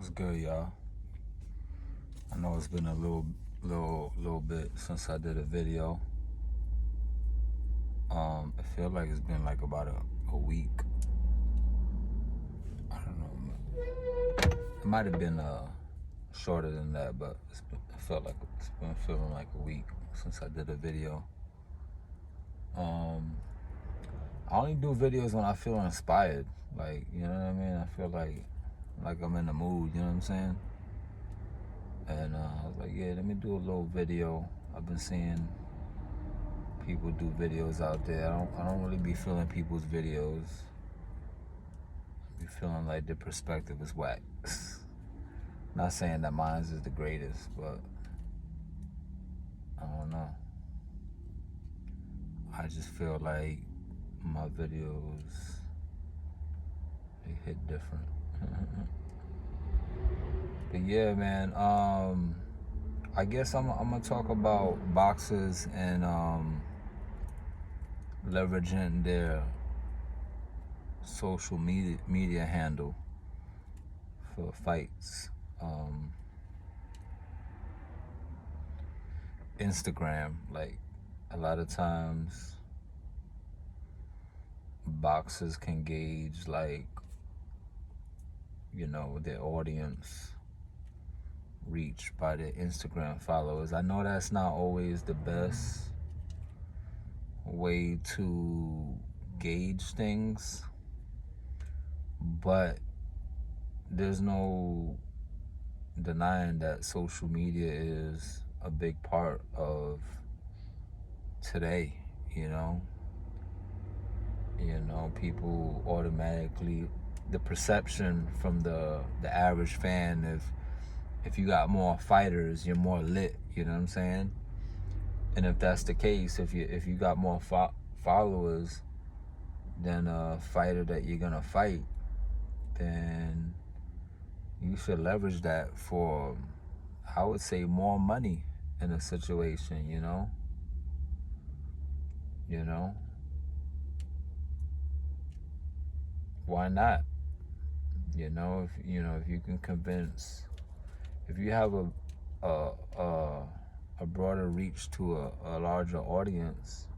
What's good, y'all? I know it's been a little bit since I did a video. I feel like it's been like about a week. I don't know. It might have been shorter than that, but it's been feeling like a week since I did a video. I only do videos when I feel inspired. Like, you know what I mean? I feel like I'm in the mood, you know what I'm saying? And I was like, yeah, let me do a little video. I've been seeing people do videos out there. I don't really be feeling people's videos. I be feeling like their perspective is whack. Not saying that mine is the greatest, but I don't know. I just feel like my videos, they hit different. But yeah, man, I guess I'm gonna talk about boxers and leveraging their social media handle for fights. Instagram, like a lot of times boxers can gauge, like, you know, their audience reach by their Instagram followers. I know that's not always the best way to gauge things, but there's no denying that social media is a big part of today, you know. People automatically, the perception from the average fan, if you got more fighters, you're more lit, you know what I'm saying? And if that's the case, if you got more followers than a fighter that you're gonna fight, then you should leverage that for, I would say, more money in a situation, you know? Why not? If you can convince, if you have a broader reach to a larger audience,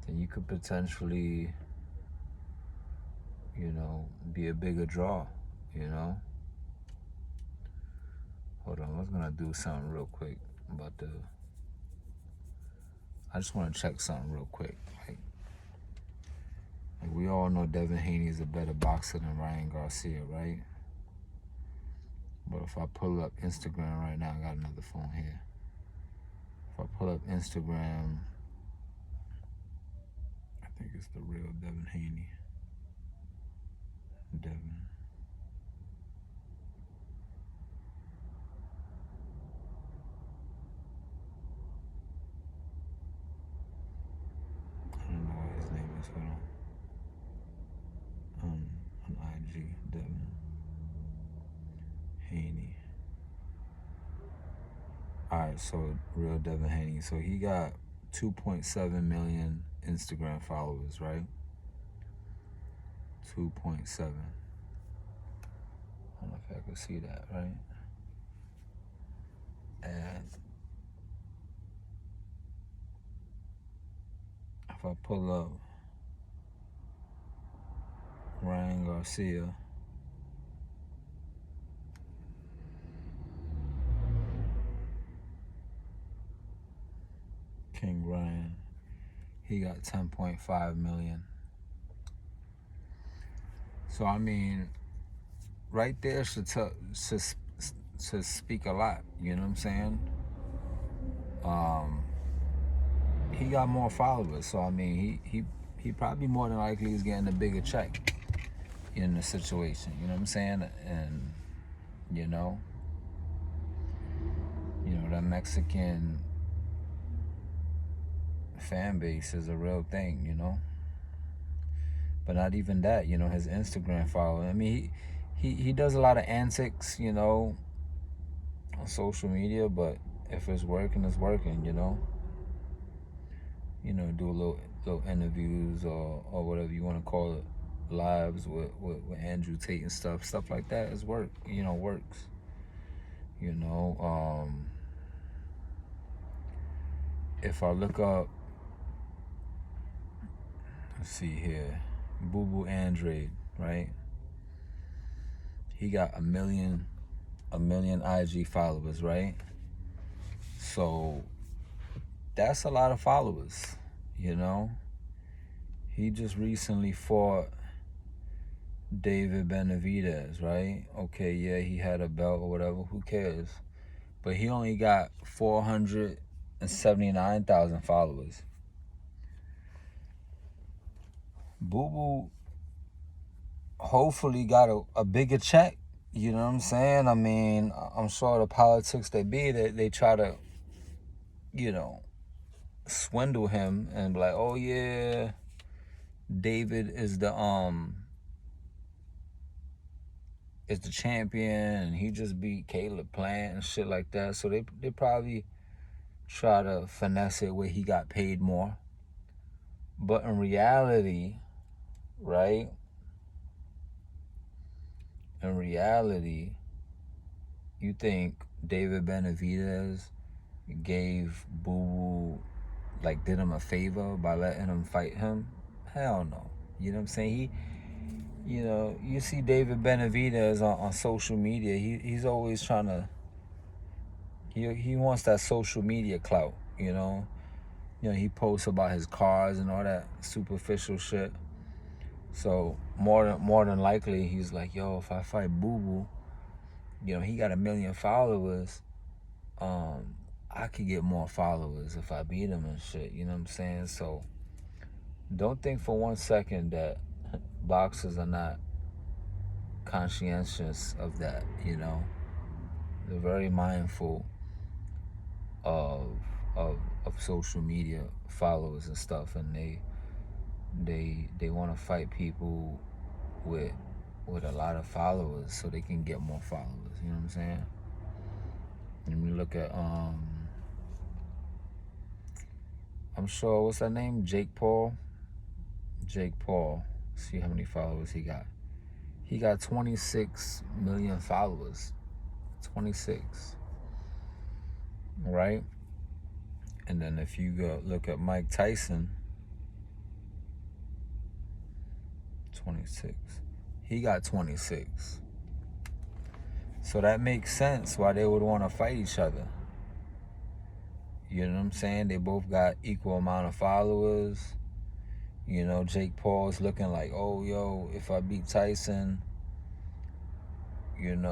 then you could potentially, be a bigger draw, Hold on, I was gonna do something real quick about I just want to check something real quick. Like we all know Devin Haney is a better boxer than Ryan Garcia, right? But if I pull up Instagram right now, I got another phone here. If I pull up Instagram, I think it's the real Devin Haney. Devin. I don't know what his name is. Hold on. On IG, Devin Haney. Alright, so real Devin Haney. So he got 2.7 million Instagram followers, right? 2.7. I don't know if I could see that, right? And if I pull up Ryan Garcia, King Ryan, he got 10.5 million. So I mean, right there should speak a lot. You know what I'm saying? He got more followers, so I mean, he probably more than likely is getting a bigger check in the situation. You know what I'm saying? And that Mexican fan base is a real thing, But not even that, his Instagram following. I mean, he does a lot of antics, on social media, but if it's working, it's working, do a little interviews or whatever you want to call it, lives with Andrew Tate and stuff like that is work, works. If I look up, let's see here, Boo Boo Andre, right? He got a million IG followers, right? So that's a lot of followers, He just recently fought David Benavidez, right? Okay, yeah, he had a belt or whatever, who cares? But he only got 479,000 followers. Boo Boo hopefully got a bigger check, you know what I'm saying? I mean, I'm sure the politics they try to, swindle him and be like, oh yeah, David is the champion and he just beat Caleb Plant and shit like that. So they probably try to finesse it where he got paid more. But in reality, right? In reality, you think David Benavidez gave Boo Boo, did him a favor by letting him fight him? Hell no. You know what I'm saying? You see David Benavidez on social media. He's always trying to. He wants that social media clout. He posts about his cars and all that superficial shit. So more than likely, he's like, yo, if I fight Boo Boo, he got 1 million followers. I could get more followers if I beat him and shit. You know what I'm saying? So don't think for 1 second that boxers are not conscientious of that. They're very mindful of social media followers and stuff, and they want to fight people with a lot of followers so they can get more followers. You know what I'm saying? And we look at I'm sure, what's that name? Jake Paul. See how many followers he got. He got 26 million followers. 26. Right? And then if you go look at Mike Tyson, 26. He got 26. So that makes sense why they would want to fight each other. You know what I'm saying? They both got equal amount of followers. Jake Paul's looking like, oh, yo, if I beat Tyson, I'm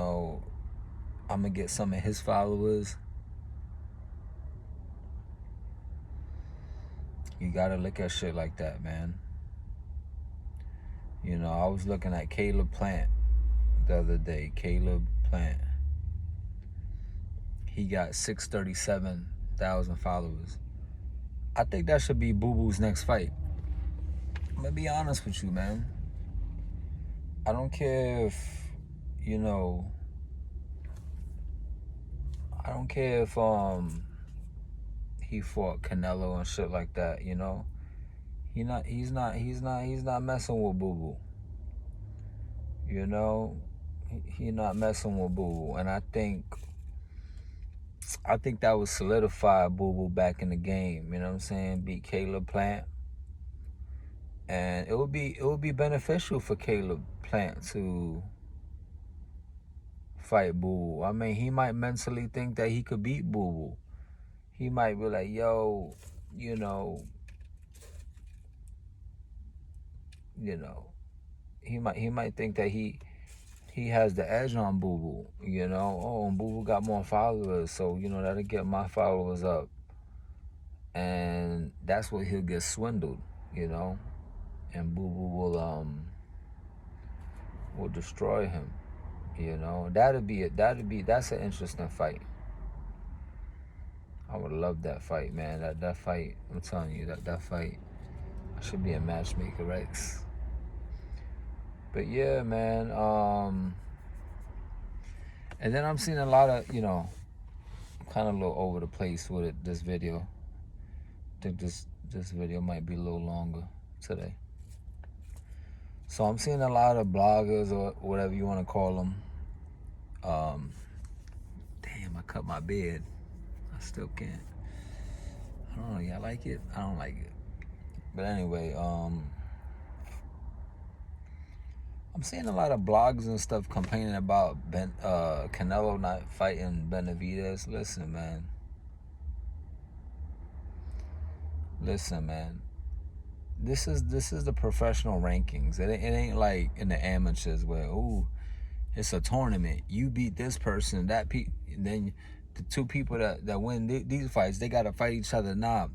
going to get some of his followers. You got to look at shit like that, man. I was looking at Caleb Plant the other day. Caleb Plant. He got 637,000 followers. I think that should be Boo Boo's next fight. I'm going to be honest with you, man. I don't care if, I don't care if he fought Canelo and shit like that, He's not messing with Boo Boo. He not messing with Boo Boo. And I think that would solidify Boo Boo back in the game. You know what I'm saying? Beat Caleb Plant. And it would be beneficial for Caleb Plant to fight Boo Boo. I mean, he might mentally think that he could beat Boo Boo. He might be like, yo, he might think that he has the edge on Boo Boo. Oh, Boo Boo got more followers, so that'll get my followers up. And that's where he'll get swindled, and Boo Boo will destroy him. That's an interesting fight. I would love that fight, man. That fight, I'm telling you, that fight, I should be a matchmaker, right? But yeah, man. And then I'm seeing a lot of, kind of a little over the place with it, this video. I think this video might be a little longer today. So I'm seeing a lot of bloggers or whatever you want to call them. Damn, I cut my beard. I still can't. I don't know. Y'all like it? I don't like it. But anyway, I'm seeing a lot of blogs and stuff complaining about Canelo not fighting Benavidez. Listen, man. This is the professional rankings. It ain't like in the amateurs where it's a tournament. You beat this person, then the two people that win these fights, they gotta fight each other. Nah,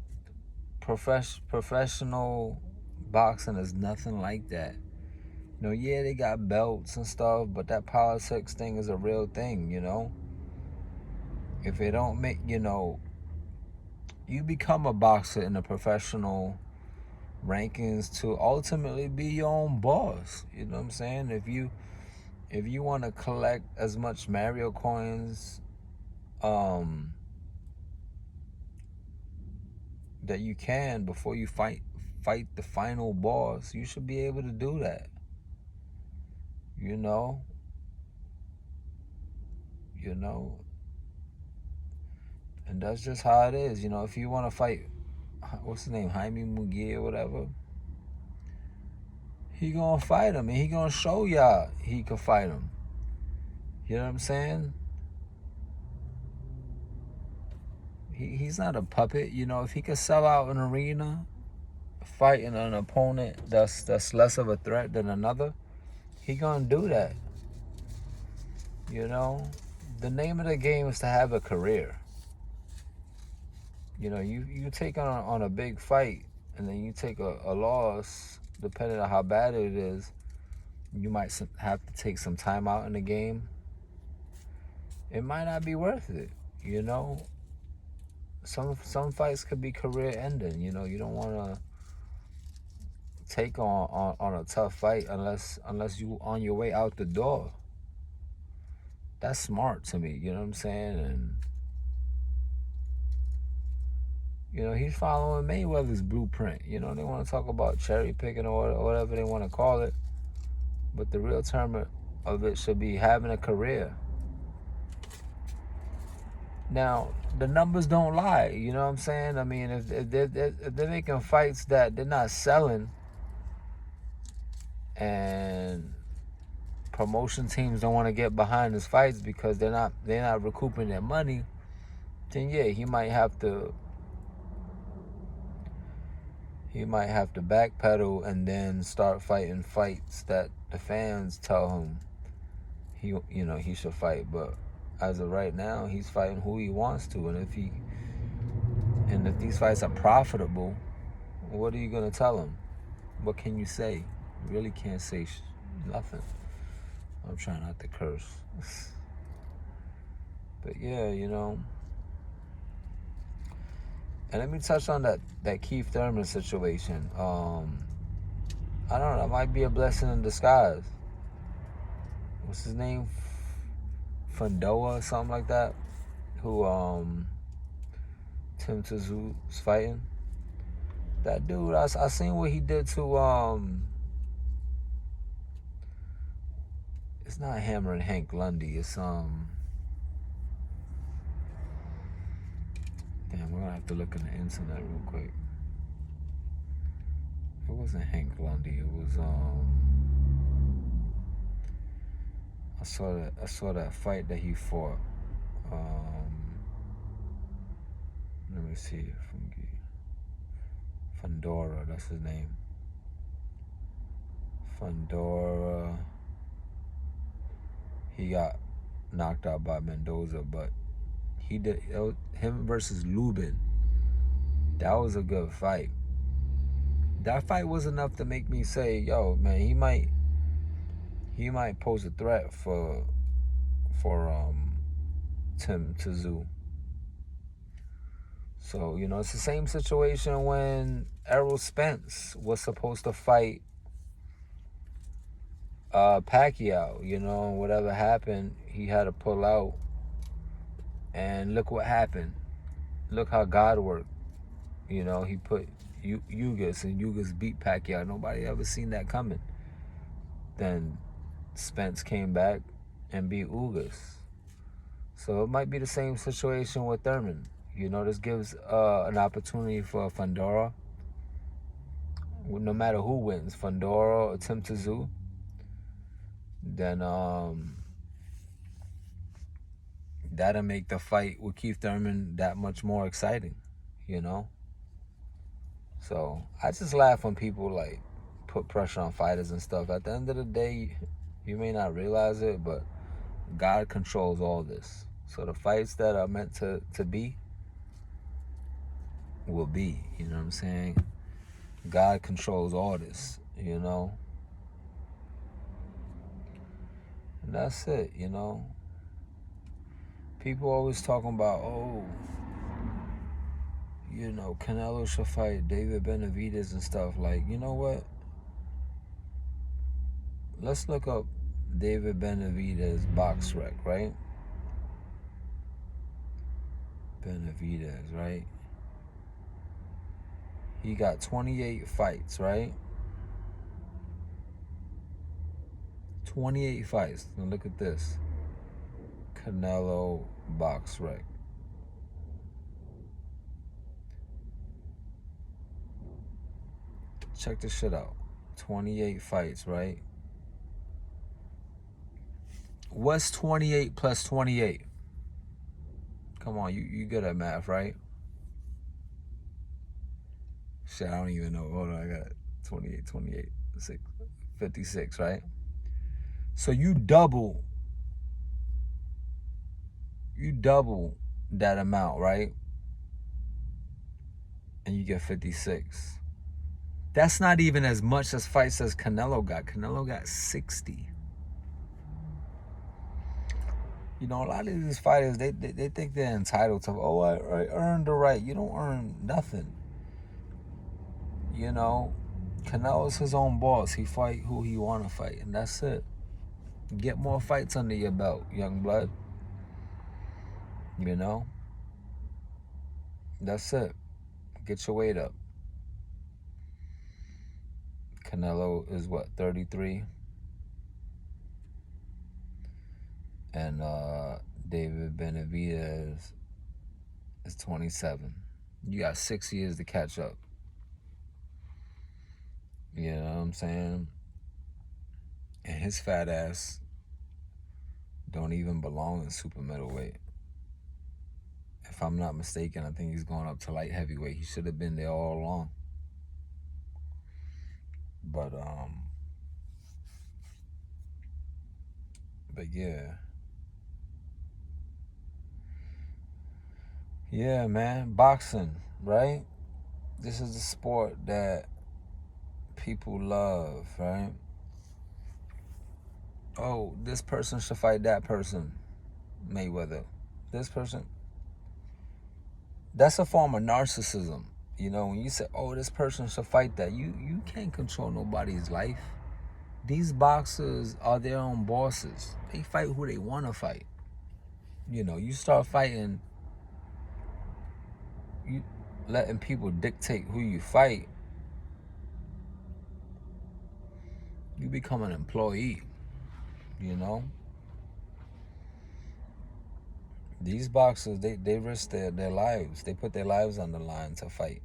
professional boxing is nothing like that. Yeah, they got belts and stuff, but that politics thing is a real thing. If it don't make you become a boxer in the professional rankings to ultimately be your own boss. You know what I'm saying? If you want to collect as much Mario coins that you can before you fight the final boss, you should be able to do that. And that's just how it is. If you want to fight, what's his name, Jaime Munguia or whatever, he gonna fight him, and he gonna show y'all he can fight him. You know what I'm saying? He's not a puppet. If he could sell out an arena fighting an opponent that's less of a threat than another, he gonna do that. The name of the game is to have a career. You take on a big fight, and then you take a loss, depending on how bad it is. You might have to take some time out in the game. It might not be worth it. Some fights could be career ending. You don't want to take on a tough fight unless you on your way out the door. That's smart to me. You know what I'm saying? And he's following Mayweather's blueprint. They want to talk about cherry picking or whatever they want to call it, but the real term of it should be having a career. Now, the numbers don't lie. You know what I'm saying? I mean, if they're making fights that they're not selling, and promotion teams don't want to get behind his fights because they're not recouping their money, then yeah, he might have to backpedal and then start fighting fights that the fans tell him he should fight. But as of right now, he's fighting who he wants to, and if these fights are profitable, what are you gonna tell him? What can you say? You really can't say nothing. I'm trying not to curse. But yeah, And let me touch on that Keith Thurman situation. I don't know. It might be a blessing in disguise. What's his name? Fundoa, something like that. Who Tim Tszú's fighting. That dude, I seen what he did to it's not Hammer and Hank Lundy. It's Damn, we're gonna have to look in the internet real quick. It wasn't Hank Lundy. It was I saw that fight that he fought. Let me see. Fundora, that's his name. Fundora. He got knocked out by Mendoza, but him versus Lubin. That was a good fight. That fight was enough to make me say, yo, man, he might pose a threat for Tim Tszú. So, it's the same situation when Errol Spence was supposed to fight Pacquiao. Whatever happened, he had to pull out. And look what happened. Look how God worked. He put Ugas, and Ugas beat Pacquiao. Nobody ever seen that coming. then Spence came back and beat Ugas. So it might be the same situation with Thurman. You know, this gives an opportunity for Fundora. No matter who wins, Fundora or Tim Tszyu, then that'll make the fight with Keith Thurman that much more exciting, you know? So I just laugh when people like put pressure on fighters and stuff. At the end of the day, you may not realize it, but God controls all this. So the fights that are meant to be will be, you know what I'm saying? God controls all this, you know? And that's it, you know? People always talking about, oh, you know, Canelo should fight David Benavidez and stuff. Like, you know what? Let's look up David Benavidez box rec, right? Benavidez, right? He got 28 fights, right? 28 fights. Now look at this. Canelo box rec. Check this shit out. 28 fights, right? What's 28 plus 28? Come on, you good at math, right? Shit, I don't even know. Hold on, I got 28, 56, right? So you double that amount, right? And you get 56. That's not even as much as fights as Canelo got. Canelo got 60. You know, a lot of these fighters, they think they're entitled to, oh, I earned the right. You don't earn nothing. You know, Canelo's his own boss. He fight who he want to fight, and that's it. Get more fights under your belt, young blood. You know? That's it. Get your weight up. Canelo is what, 33? And David Benavidez is 27. You got 6 years to catch up. You know what I'm saying? And his fat ass don't even belong in super middleweight. If I'm not mistaken, I think he's going up to light heavyweight. He should have been there all along. But yeah. Yeah, man. Boxing, right? This is the sport that people love, right? Oh, this person should fight that person, Mayweather. This person. That's a form of narcissism. You know, when you say, oh, this person should fight that, you can't control nobody's life. These boxers are their own bosses. They fight who they want to fight. You know, you start fighting, you letting people dictate who you fight, you become an employee, you know? These boxers, they risk their lives. They put their lives on the line to fight,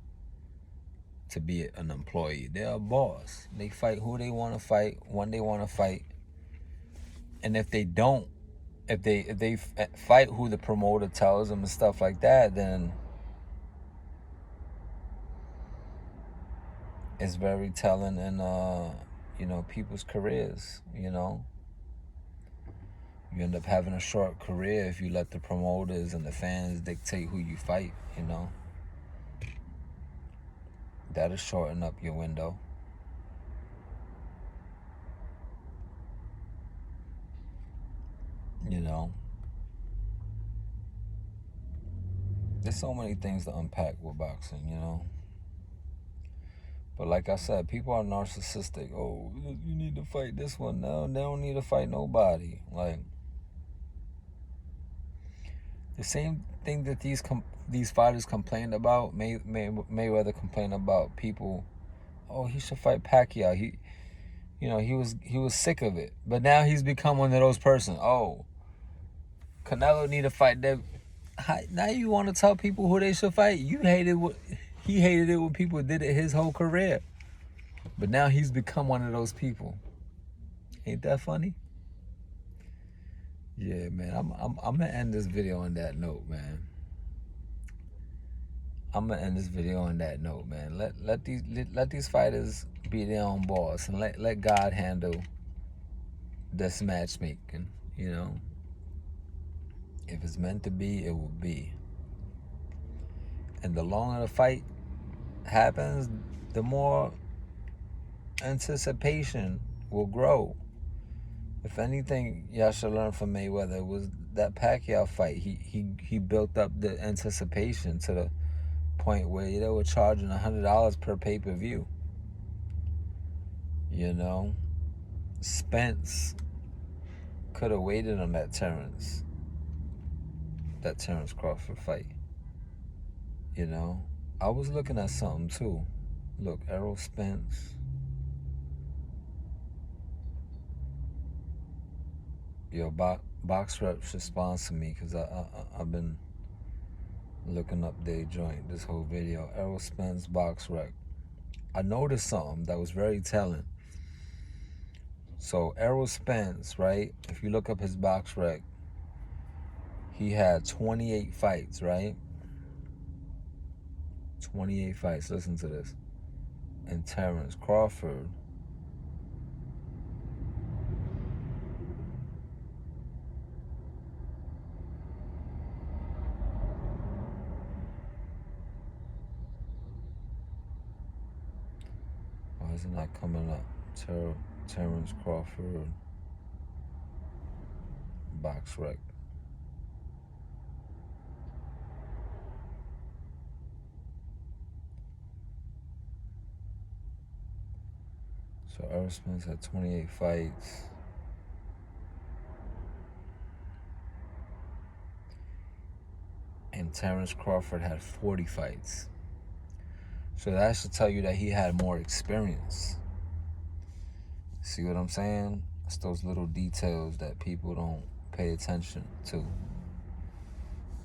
to be an employee. They're a boss. They fight who they want to fight, when they want to fight. And if they don't, if they fight who the promoter tells them and stuff like that, then it's very telling in, you know, people's careers, you know. You end up having a short career if you let the promoters and the fans dictate who you fight, you know. That'll shorten up your window. You know. There's so many things to unpack with boxing, you know. But like I said, people are narcissistic. Oh, you need to fight this one. No, they don't need to fight nobody. Like, the same thing that these fighters complained about, Mayweather complained about people. Oh, he should fight Pacquiao. You know, he was sick of it. But now he's become one of those persons. Oh, Canelo need to fight that. Now you want to tell people who they should fight? He hated it when people did it his whole career. But now he's become one of those people. Ain't that funny? Yeah, man. I'm gonna end this video on that note, man. Let these fighters be their own boss and let God handle this matchmaking. You know, if it's meant to be, it will be. And the longer the fight happens, the more anticipation will grow. If anything, y'all should learn from Mayweather was that Pacquiao fight. He built up the anticipation to the point where they were charging $100 per pay-per-view. You know, Spence could have waited on that Terrence Crawford fight. You know, I was looking at something too. Look, Errol Spence. Yo, Box Rep should sponsor me because I've been looking up their joint this whole video. Errol Spence Box Rep. I noticed something that was very telling. So Errol Spence, right? If you look up his Box Rec, he had 28 fights, right? 28 fights. Listen to this. And Terrence Crawford, why is it not coming up? Terrence Crawford Box Rec. So Errol Spence had 28 fights. And Terrence Crawford had 40 fights. So that should tell you that he had more experience. See what I'm saying? It's those little details that people don't pay attention to.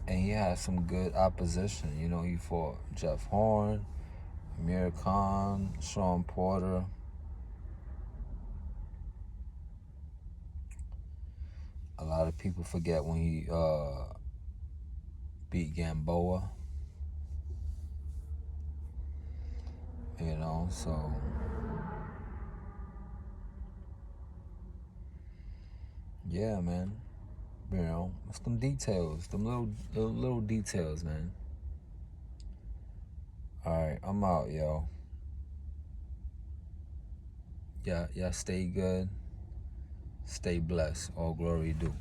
And he had some good opposition. You know, he fought Jeff Horn, Amir Khan, Sean Porter. A lot of people forget when he beat Gamboa. You know, so yeah, man. You know, it's them details, them little details, man. All right, I'm out, yo. Y'all stay good, stay blessed. All glory due.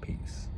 Peace.